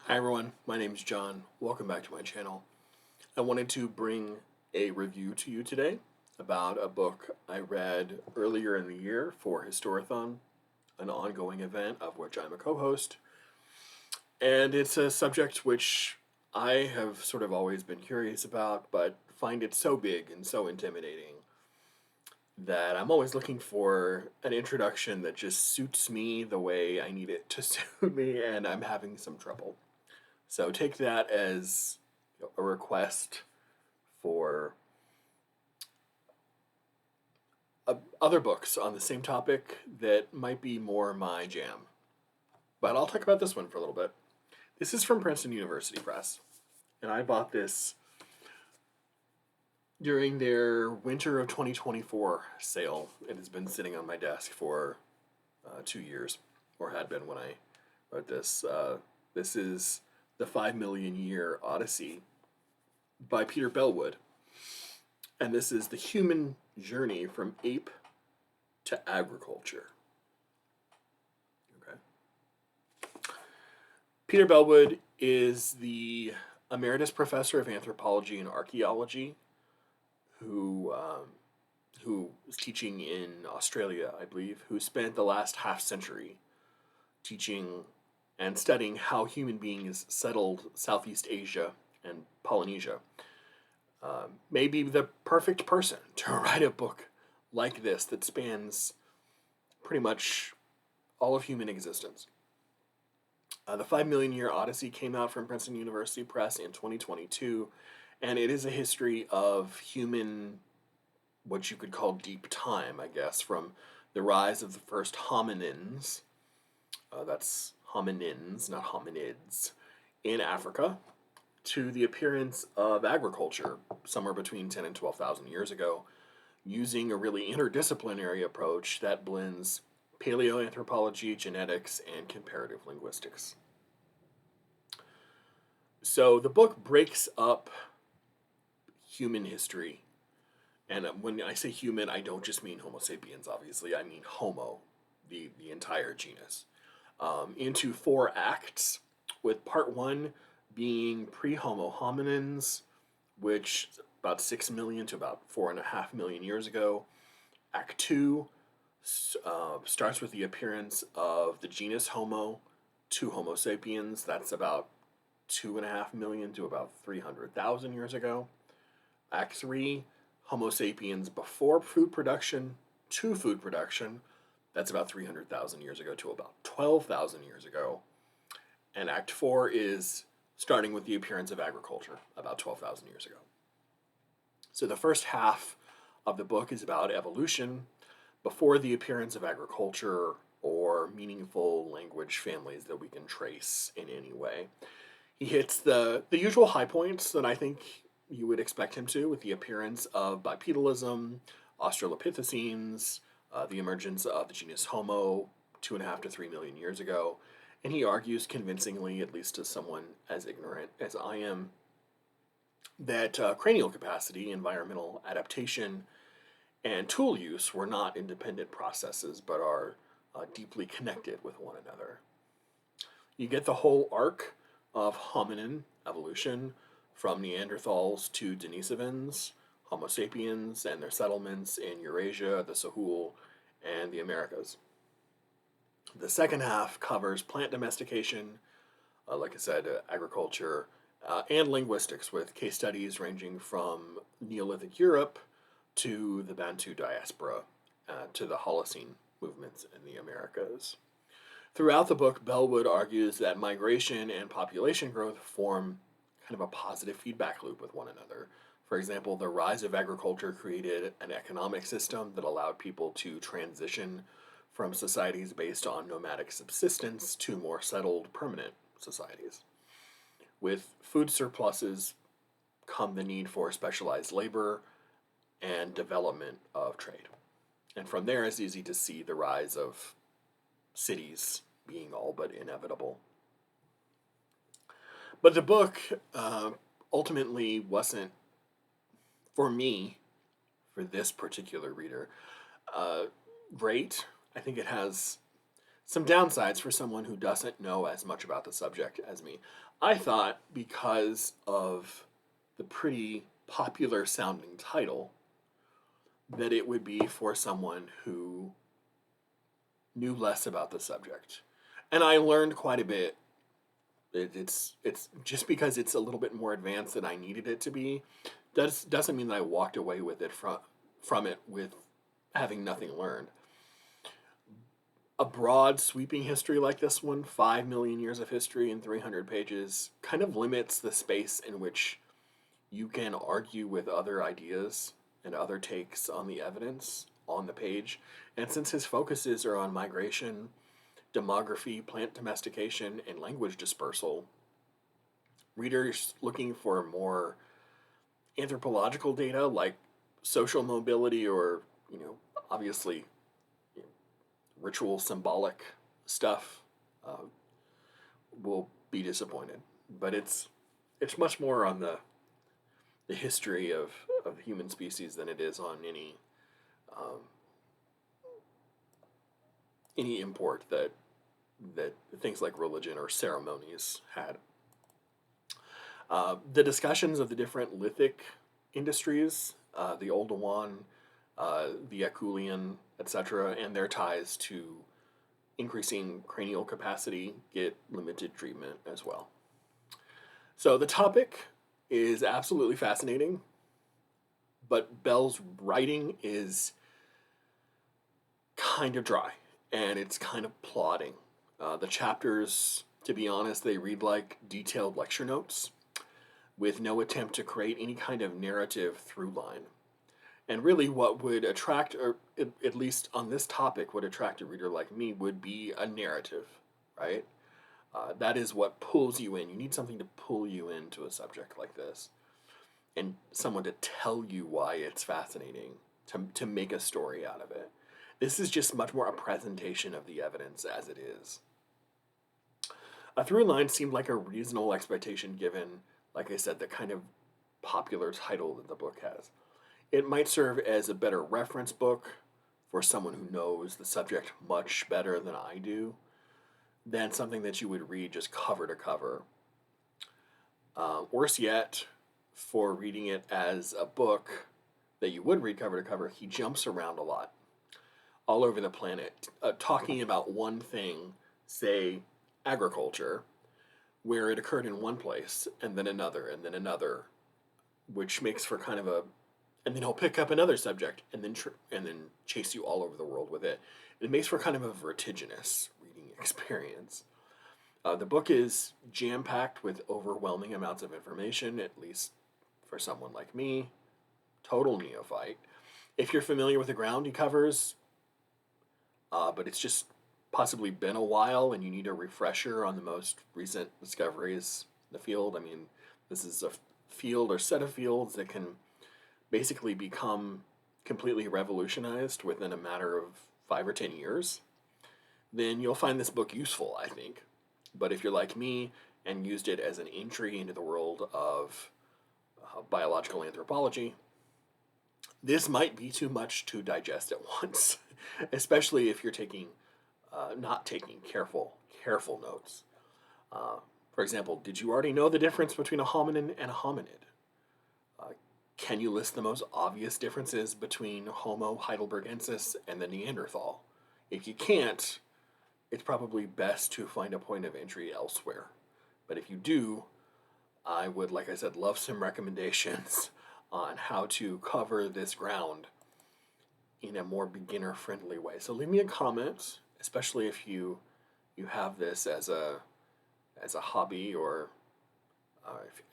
Hi everyone, my name's John. Welcome back to my channel. I wanted to bring a review to you today about a book I read earlier in the year for Historathon, an ongoing event of which I'm a co-host. And it's a subject which I have sort of always been curious about, but find it so big and so intimidating that I'm always looking for an introduction that just suits me the way I need it to suit me, and I'm having some trouble. So take that as a request for other books on the same topic that might be more my jam. But I'll talk about this one for a little bit. This is from Princeton University Press, and I bought this during their winter of 2024 sale. It has been sitting on my desk for 2 years, or had been when I wrote this. This is The 5 Million Year Odyssey by Peter Bellwood. And this is the human journey from ape to agriculture. Okay. Peter Bellwood is the emeritus professor of anthropology and archaeology who was teaching in Australia, I believe, who spent the last half century teaching and studying how human beings settled Southeast Asia and Polynesia. May be the perfect person to write a book like this that spans pretty much all of human existence. The 5 Million Year Odyssey came out from Princeton University Press in 2022, and it is a history of human, what you could call deep time, I guess, from the rise of the first hominins, that's hominins, not hominids, in Africa, to the appearance of agriculture somewhere between 10 and 12,000 years ago, using a really interdisciplinary approach that blends paleoanthropology, genetics, and comparative linguistics. So the book breaks up human history, and when I say human, I don't just mean Homo sapiens, obviously, I mean Homo, the entire genus, into 4 acts, with part 1 being pre-Homo hominins, which is about 6 million to about 4.5 million years ago. Act 2 starts with the appearance of the genus Homo to Homo sapiens. That's about 2.5 million to about 300,000 years ago. Act 3, Homo sapiens before food production to food production. That's about 300,000 years ago to about 12,000 years ago. And Act 4 is starting with the appearance of agriculture about 12,000 years ago. So the first half of the book is about evolution before the appearance of agriculture or meaningful language families that we can trace in any way. He hits the usual high points that I think you would expect him to, with the appearance of bipedalism, Australopithecines, the emergence of the genus Homo 2.5 to 3 million years ago, and he argues convincingly, at least to someone as ignorant as I am, that cranial capacity, environmental adaptation, and tool use were not independent processes, but are deeply connected with one another. You get the whole arc of hominin evolution, from Neanderthals to Denisovans, Homo sapiens and their settlements in Eurasia, the Sahul, and the Americas. The second half covers plant domestication, like I said, agriculture, and linguistics, with case studies ranging from Neolithic Europe to the Bantu diaspora, to the Holocene movements in the Americas. Throughout the book, Bellwood argues that migration and population growth form kind of a positive feedback loop with one another. For example, the rise of agriculture created an economic system that allowed people to transition from societies based on nomadic subsistence to more settled, permanent societies. With food surpluses come the need for specialized labor and development of trade. And from there, it's easy to see the rise of cities being all but inevitable. But the book ultimately wasn't, for me, for this particular reader, great. I think it has Some downsides for someone who doesn't know as much about the subject as me. I thought because of the pretty popular sounding title that it would be for someone who knew less about the subject. And I learned quite a bit. It's just because it's a little bit more advanced than I needed it to be, doesn't mean that I walked away with it from it with having nothing learned. A broad, sweeping history like this one, 5 million years of history in 300 pages, kind of limits the space in which you can argue with other ideas and other takes on the evidence on the page. And since his focuses are on migration, demography, plant domestication, and language dispersal, readers looking for more anthropological data like social mobility or, obviously ritual symbolic stuff will be disappointed. But it's much more on the history of human species than it is on any import that things like religion or ceremonies had. The discussions of the different lithic industries, the Oldowan, the Akulian, etc., and their ties to increasing cranial capacity get limited treatment as well. So the topic is absolutely fascinating, but Bell's writing is kind of dry, and it's kind of plodding. The chapters, to be honest, they read like detailed lecture notes with no attempt to create any kind of narrative through line. And really what would attract, or at least on this topic, would attract a reader like me would be a narrative, right? That is what pulls you in. You need something to pull you into a subject like this. And someone to tell you why it's fascinating, to make a story out of it. This is just much more a presentation of the evidence as it is. A through line seemed like a reasonable expectation given, like I said, the kind of popular title that the book has. It might serve as a better reference book for someone who knows the subject much better than I do than something that you would read just cover to cover. Worse yet, for reading it as a book that you would read cover to cover, he jumps around a lot, all over the planet, talking about one thing, say agriculture, where it occurred in one place, and then another, which makes for kind of a, and then he'll pick up another subject, and then chase you all over the world with it. It makes for kind of a vertiginous reading experience. The book is jam-packed with overwhelming amounts of information, at least for someone like me, total neophyte. If you're familiar with the ground he covers, but it's just possibly been a while and you need a refresher on the most recent discoveries in the field. I mean, this is a field or set of fields that can basically become completely revolutionized within a matter of 5 or 10 years, then you'll find this book useful, I think. But if you're like me and used it as an entry into the world of biological anthropology, this might be too much to digest at once, especially if you're not taking careful notes. For example, did you already know the difference between a hominin and a hominid? Can you list the most obvious differences between Homo heidelbergensis and the Neanderthal? If you can't, it's probably best to find a point of entry elsewhere. But if you do, I would, like I said, love some recommendations on how to cover this ground in a more beginner-friendly way. So leave me a comment, especially if you have this as a hobby, or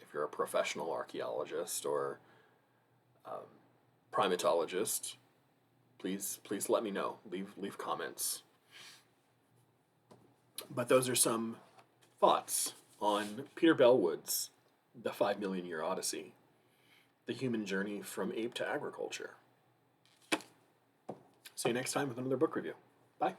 if you're a professional archaeologist or primatologist. Please let me know. Leave comments. But those are some thoughts on Peter Bellwood's The 5 Million Year Odyssey, the human journey from ape to agriculture. See you next time with another book review. Bye.